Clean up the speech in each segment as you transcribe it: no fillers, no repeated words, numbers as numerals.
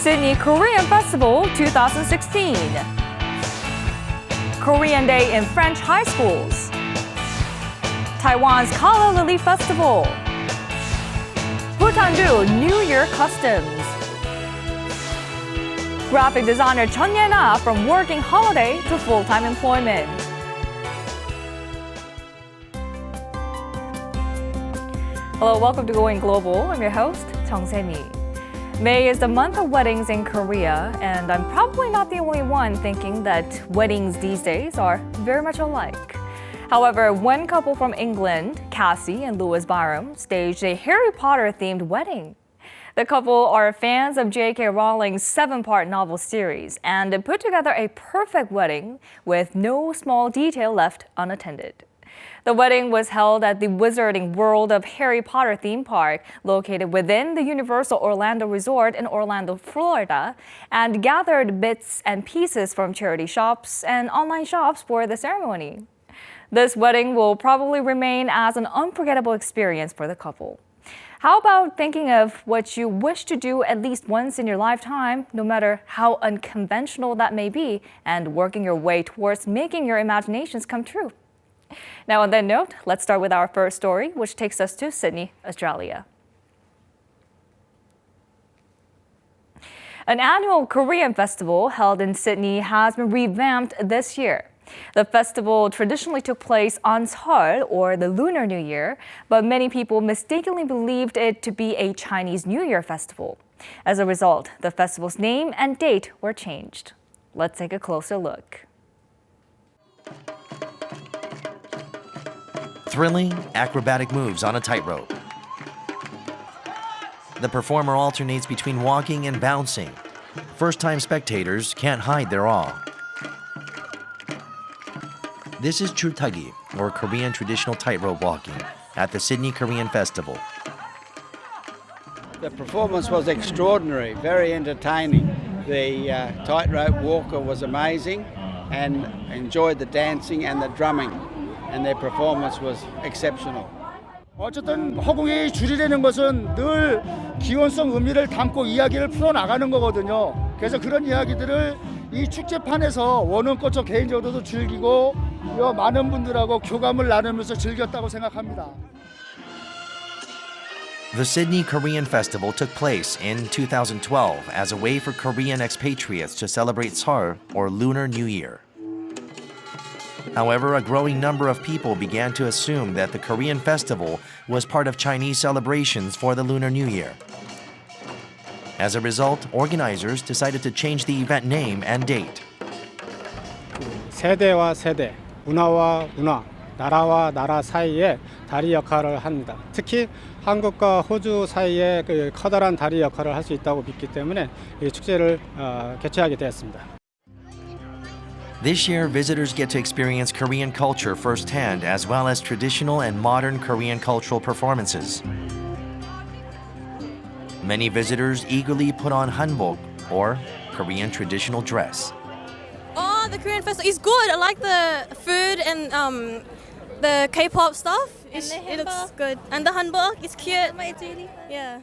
Sydney Korean Festival 2016. Korean Day in French high schools. Taiwan's Calla Lily Festival. Bhutandu New Year customs. Graphic designer Jeon Ye-na from working holiday to full-time employment. Hello, welcome to Going Global. I'm your host, Se. May is the month of weddings in Korea, and I'm probably not the only one thinking that weddings these days are very much alike. However, one couple from England, Cassie and Lewis Byram, staged a Harry Potter-themed wedding. The couple are fans of J.K. Rowling's 7-part novel series and put together a perfect wedding with no small detail left unattended. The wedding was held at the Wizarding World of Harry Potter theme park located within the Universal Orlando Resort in Orlando, Florida, and gathered bits and pieces from charity shops and online shops for the ceremony. This wedding will probably remain as an unforgettable experience for the couple. How about thinking of what you wish to do at least once in your lifetime, no matter how unconventional that may be, and working your way towards making your imaginations come true? Now, on that note, let's start with our first story, which takes us to Sydney, Australia. An annual Korean festival held in Sydney has been revamped this year. The festival traditionally took place on Seol, or the Lunar New Year, but many people mistakenly believed it to be a Chinese New Year festival. As a result, the festival's name and date were changed. Let's take a closer look. Thrilling, acrobatic moves on a tightrope. The performer alternates between walking and bouncing. First-time spectators can't hide their awe. This is Chultagi, or Korean traditional tightrope walking, at the Sydney Korean Festival. The performance was extraordinary, very entertaining. The tightrope walker was amazing and enjoyed the dancing and the drumming, and their performance was exceptional. 어쨌든 허공이 줄이라는 것은 늘 기원성 의미를 담고 이야기를 풀어나가는 거거든요. 그래서 그런 이야기들을 이 축제판에서 원흥꽃처 개인적으로도 즐기고 많은 분들하고 교감을 나누면서 즐겼다고 생각합니다. The Sydney Korean Festival took place in 2012 as a way for Korean expatriates to celebrate Seol, or Lunar New Year. However, a growing number of people began to assume that the Korean festival was part of Chinese celebrations for the Lunar New Year. As a result, organizers decided to change the event name and date. 세대와 세대, 문화와 문화, 나라와 나라 사이에 다리 역할을 합니다. 특히 한국과 호주 사이에 그 커다란 다리 역할을 할 수 있다고 믿기 때문에 이 축제를 개최하게 되었습니다. This year, visitors get to experience Korean culture firsthand, as well as traditional and modern Korean cultural performances. Many visitors eagerly put on hanbok, or Korean traditional dress. Oh, the Korean festival is good. I like the food and the K-pop stuff. It looks good. And the hanbok is cute. Yeah.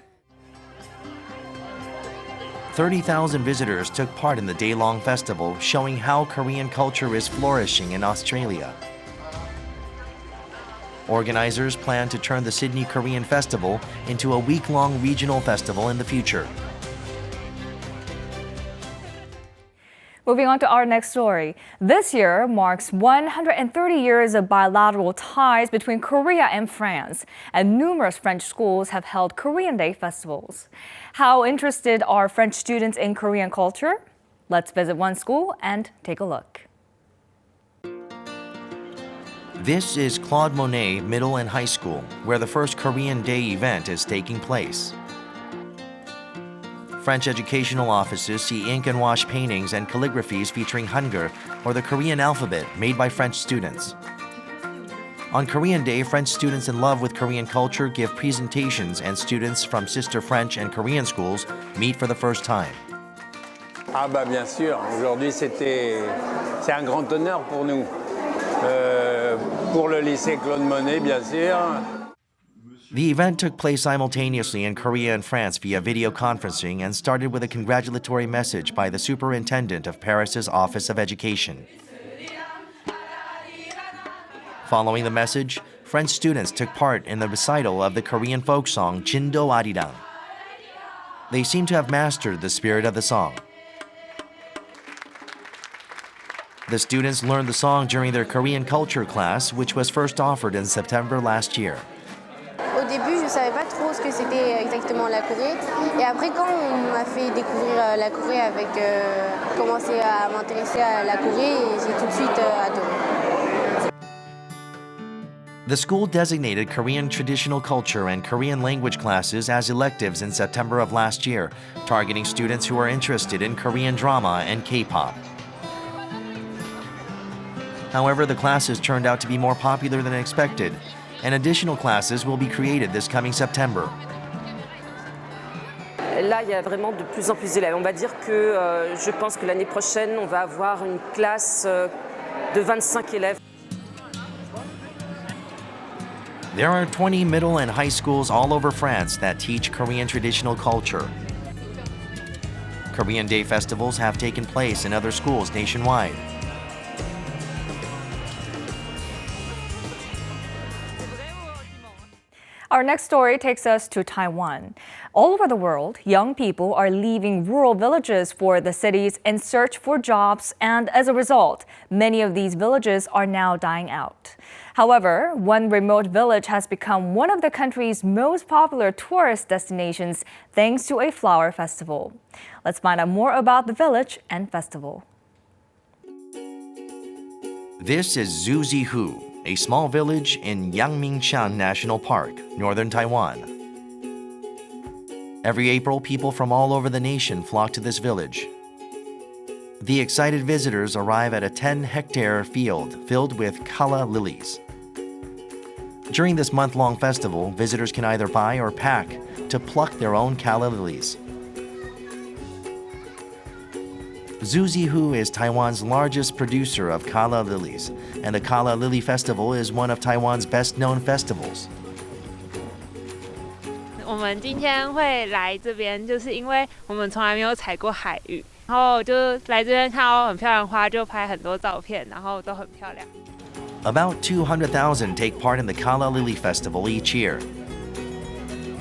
30,000 visitors took part in the day-long festival, showing how Korean culture is flourishing in Australia. Organizers plan to turn the Sydney Korean Festival into a week-long regional festival in the future. Moving on to our next story. This year marks 130 years of bilateral ties between Korea and France, and numerous French schools have held Korean Day festivals. How interested are French students in Korean culture? Let's visit one school and take a look. This is Claude Monet Middle and High School, where the first Korean Day event is taking place. French educational offices see ink and wash paintings and calligraphies featuring Hangul, or the Korean alphabet, made by French students. On Korean Day, French students in love with Korean culture give presentations, and students from sister French and Korean schools meet for the first time. Ah bah bien sûr, aujourd'hui c'est un grand honneur pour nous. Pour le lycée Claude Monet, bien sûr. The event took place simultaneously in Korea and France via video conferencing and started with a congratulatory message by the superintendent of Paris's Office of Education. Following the message, French students took part in the recital of the Korean folk song Jindo Arirang. They seem to have mastered the spirit of the song. The students learned the song during their Korean culture class, which was first offered in September last year. Au début, je ne savais pas trop ce que c'était exactement la Corée. Et après, quand on m'a fait découvrir la Corée avec commencer à m'intéresser à la Corée, j'ai tout de suite adoré. The school designated Korean traditional culture and Korean language classes as electives in September of last year, targeting students who are interested in Korean drama and K-pop. However, the classes turned out to be more popular than expected, and additional classes will be created this coming September. Là, il y a vraiment de plus en plus d'élèves. On va dire que je pense que l'année prochaine, on va avoir une classe de 25 élèves. There are 20 middle and high schools all over France that teach Korean traditional culture. Korean Day festivals have taken place in other schools nationwide. Our next story takes us to Taiwan. All over the world, young people are leaving rural villages for the cities in search for jobs, and as a result, many of these villages are now dying out. However, one remote village has become one of the country's most popular tourist destinations thanks to a flower festival. Let's find out more about the village and festival. This is Zuzihu, a small village in Yangmingshan National Park, northern Taiwan. Every April, people from all over the nation flock to this village. The excited visitors arrive at a 10-hectare field filled with Calla lilies. During this month-long festival, visitors can either buy or pack to pluck their own Calla lilies. Zuzihu is Taiwan's largest producer of Calla lilies, and the Calla Lily Festival is one of Taiwan's best-known festivals. 我们今天会来这边，就是因为我们从来没有采过海芋，然后就来这边看到很漂亮的花，就拍很多照片，然后都很漂亮。 About 200,000 take part in the Calla Lily Festival each year.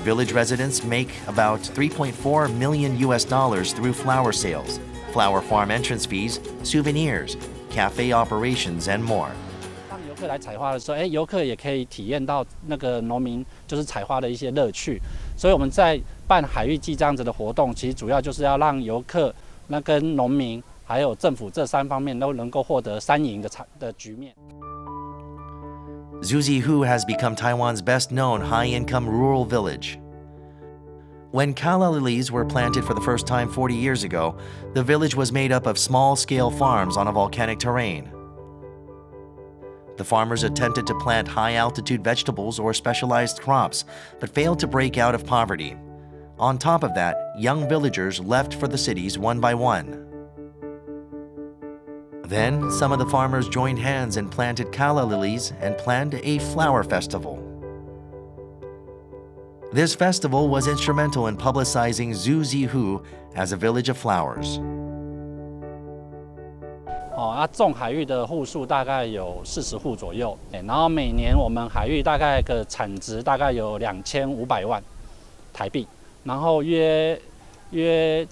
Village residents make about $3.4 million through flower sales, flower farm entrance fees, souvenirs, cafe operations, and more. 当游客来采花的时候，游客也可以体验到那个农民就是采花的一些乐趣。所以我们在办海芋季这样子的活动，其实主要就是要让游客、跟农民还有政府这三方面都能够获得三赢的局面。 Zuzihu has become Taiwan's best-known high-income rural village. When calla lilies were planted for the first time 40 years ago, the village was made up of small-scale farms on a volcanic terrain. The farmers attempted to plant high-altitude vegetables or specialized crops, but failed to break out of poverty. On top of that, young villagers left for the cities one by one. Then, some of the farmers joined hands and planted calla lilies and planned a flower festival. This festival was instrumental in publicizing Zuzihu as a village of flowers. 种海芋的户数大概有40户左右，然后每年我们海芋大概的产值大概有2500万台币，然后约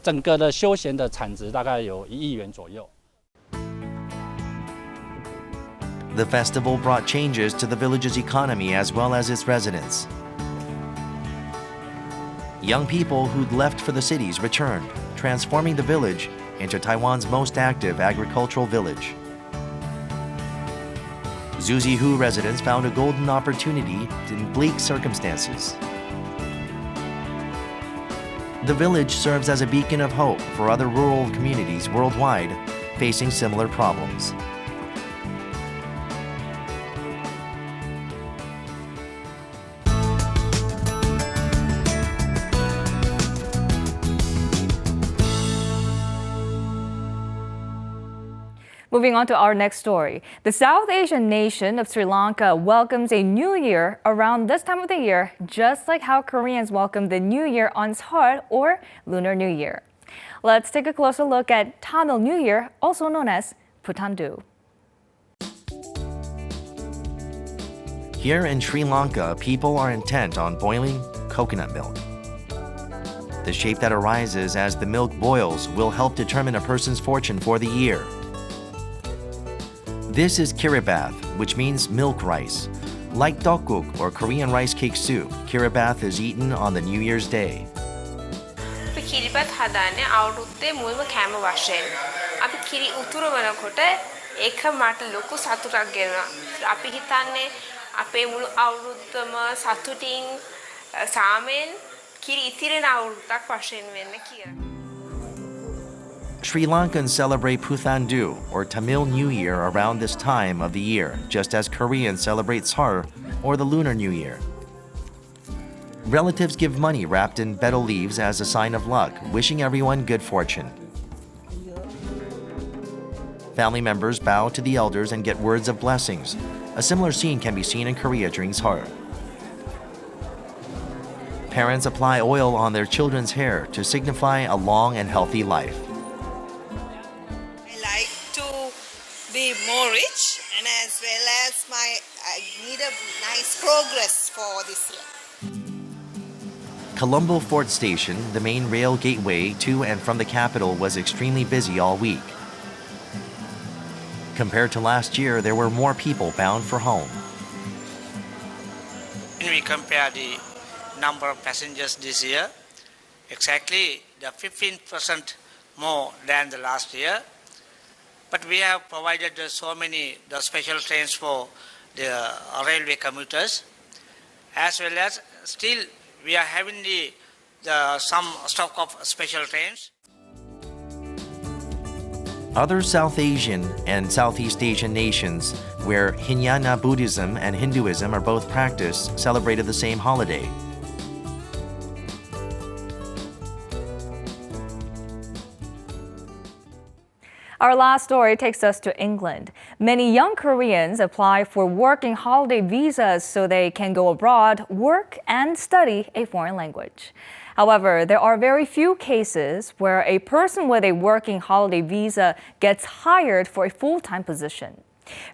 整个的休闲的产值大概有1亿元左右。 The festival brought changes to the village's economy as well as its residents. Young people who'd left for the cities returned, transforming the village into Taiwan's most active agricultural village. Zuzihu residents found a golden opportunity in bleak circumstances. The village serves as a beacon of hope for other rural communities worldwide facing similar problems. Moving on to our next story. The South Asian nation of Sri Lanka welcomes a new year around this time of the year, just like how Koreans welcome the new year on Seol or Lunar New Year. Let's take a closer look at Tamil New Year, also known as Puthandu. Here in Sri Lanka, people are intent on boiling coconut milk. The shape that arises as the milk boils will help determine a person's fortune for the year. This is kiribath, which means milk rice. Like tteokguk or Korean rice cake soup, kiribath is eaten on the New Year's Day. කිරිබත් හදාන්නේ අවුරුද්දේ මුල්ම කෑම වශයෙන්. අපි කිරි උතුරු වෙනකොට ඒක මට ලොකු සතුටක් ගෙනුණා. අපි හිතන්නේ අපේ මුළු අවුරුද්දම සතුටින් සාමෙන් කිරි ඉතිරෙන අවුරුද්දක් වශයෙන් වෙන්න කියලා. Sri Lankans celebrate Puthandu, or Tamil New Year, around this time of the year, just as Koreans celebrate Seol, or the Lunar New Year. Relatives give money wrapped in betel leaves as a sign of luck, wishing everyone good fortune. Family members bow to the elders and get words of blessings. A similar scene can be seen in Korea during Seol. Parents apply oil on their children's hair to signify a long and healthy life. I like to be more rich, and as well as I need a nice progress for this year. Colombo Fort Station, the main rail gateway to and from the capital, was extremely busy all week. Compared to last year, there were more people bound for home. When we compare the number of passengers this year, exactly the 15% more than the last year. But we have provided so many the special trains for the railway commuters, as well as still we are having some stock of special trains. Other South Asian and Southeast Asian nations, where Hinayana Buddhism and Hinduism are both practiced, celebrated the same holiday. Our last story takes us to England. Many young Koreans apply for working holiday visas so they can go abroad, work, and study a foreign language. However, there are very few cases where a person with a working holiday visa gets hired for a full-time position.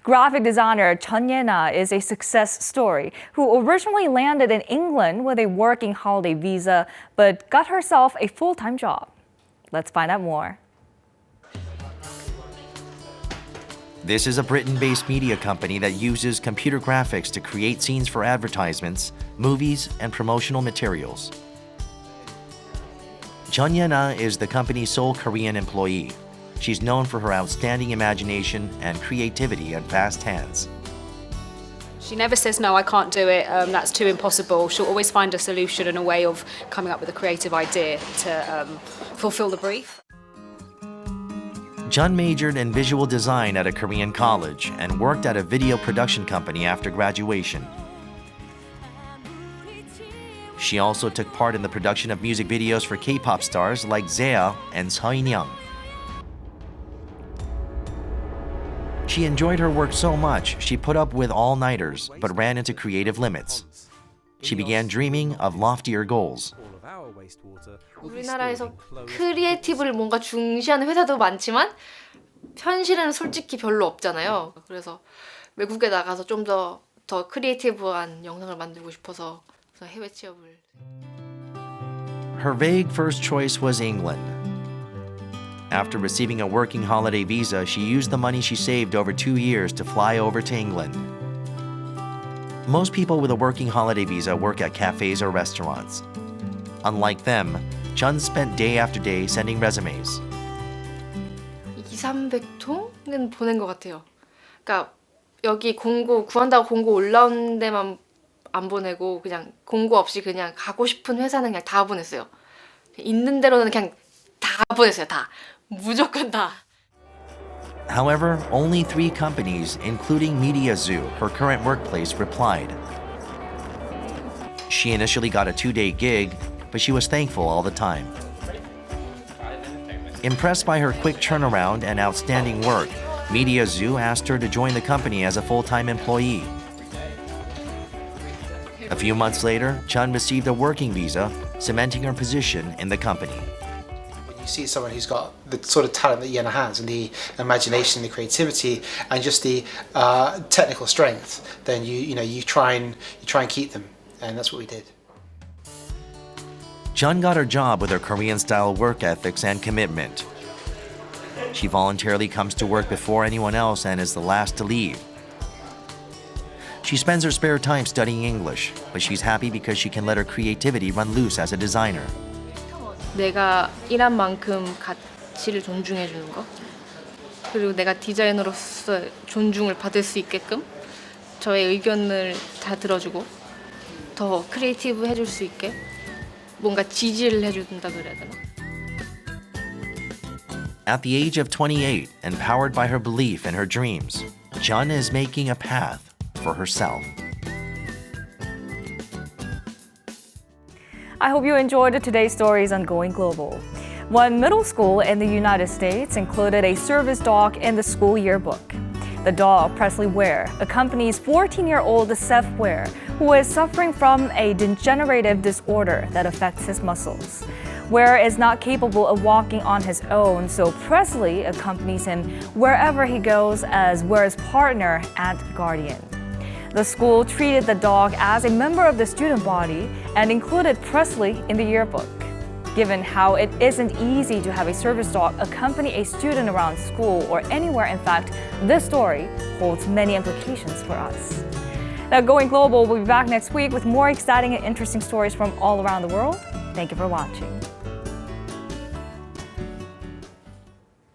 Graphic designer Jeon Ye-na is a success story who originally landed in England with a working holiday visa but got herself a full-time job. Let's find out more. This is a Britain-based media company that uses computer graphics to create scenes for advertisements, movies, and promotional materials. Jeon Ye-na is the company's sole Korean employee. She's known for her outstanding imagination and creativity and fast hands. She never says, no, I can't do it, that's too impossible. She'll always find a solution and a way of coming up with a creative idea to fulfill the brief. Jeon majored in visual design at a Korean college and worked at a video production company after graduation. She also took part in the production of music videos for K-pop stars like Calla and Heartwarming. She enjoyed her work so much, she put up with all-nighters, but ran into creative limits. She began dreaming of loftier goals. 우리나라에서 크리에이티브를 뭔가 중시하는 회사도 많지만 현실에는 솔직히 별로 없잖아요. 그래서 외국에 나가서 좀 더 크리에이티브한 영상을 만들고 싶어서 해외 취업을. Her vague first choice was England. After receiving a working holiday visa, she used the money she saved over 2 years to fly over to England. Most people with a working holiday visa work at cafes or restaurants. Unlike them, Jeon spent day after day sending resumes. 200~300통은 보낸 것 같아요. 그러니까 여기 공고 구한다고 공고 올라온 데만 안 보내고 그냥 공고 없이 그냥 가고 싶은 회사는 그냥 다 보냈어요. 있는 대로는 그냥 다 보냈어요. 다. 무조건 다. However, only 3 companies, including Media Zoo, her current workplace, replied. She initially got a 2-day gig, but she was thankful all the time. Impressed by her quick turnaround and outstanding work, Media Zoo asked her to join the company as a full-time employee. A few months later, Chun received a working visa, cementing her position in the company. You see someone who's got the sort of talent that Ye-na has, and the imagination, the creativity, and just the technical strength, then you try and keep them, and that's what we did. Chun got her job with her Korean-style work ethics and commitment. She voluntarily comes to work before anyone else and is the last to leave. She spends her spare time studying English, but she's happy because she can let her creativity run loose as a designer. 내가 일한 만큼 가치를 존중해 주는 거, 그리고 내가 디자이너로서 존중을 받을 수 있게끔 저의 의견을 다 들어주고 더 크리에이티브 해줄 수 있게 뭔가 지지를 해준다 그래야 되나? At the age of 28, empowered by her belief in her dreams, Chun is making a path for herself. I hope you enjoyed today's stories on Going Global. One middle school in the United States included a service dog in the school yearbook. The dog, Presley Ware, accompanies 14-year-old Seth Ware, who is suffering from a degenerative disorder that affects his muscles. Ware is not capable of walking on his own, so Presley accompanies him wherever he goes as Ware's partner and guardian. The school treated the dog as a member of the student body and included Presley in the yearbook. Given how it isn't easy to have a service dog accompany a student around school or anywhere, in fact, this story holds many implications for us. Now, Going Global will be back next week with more exciting and interesting stories from all around the world. Thank you for watching.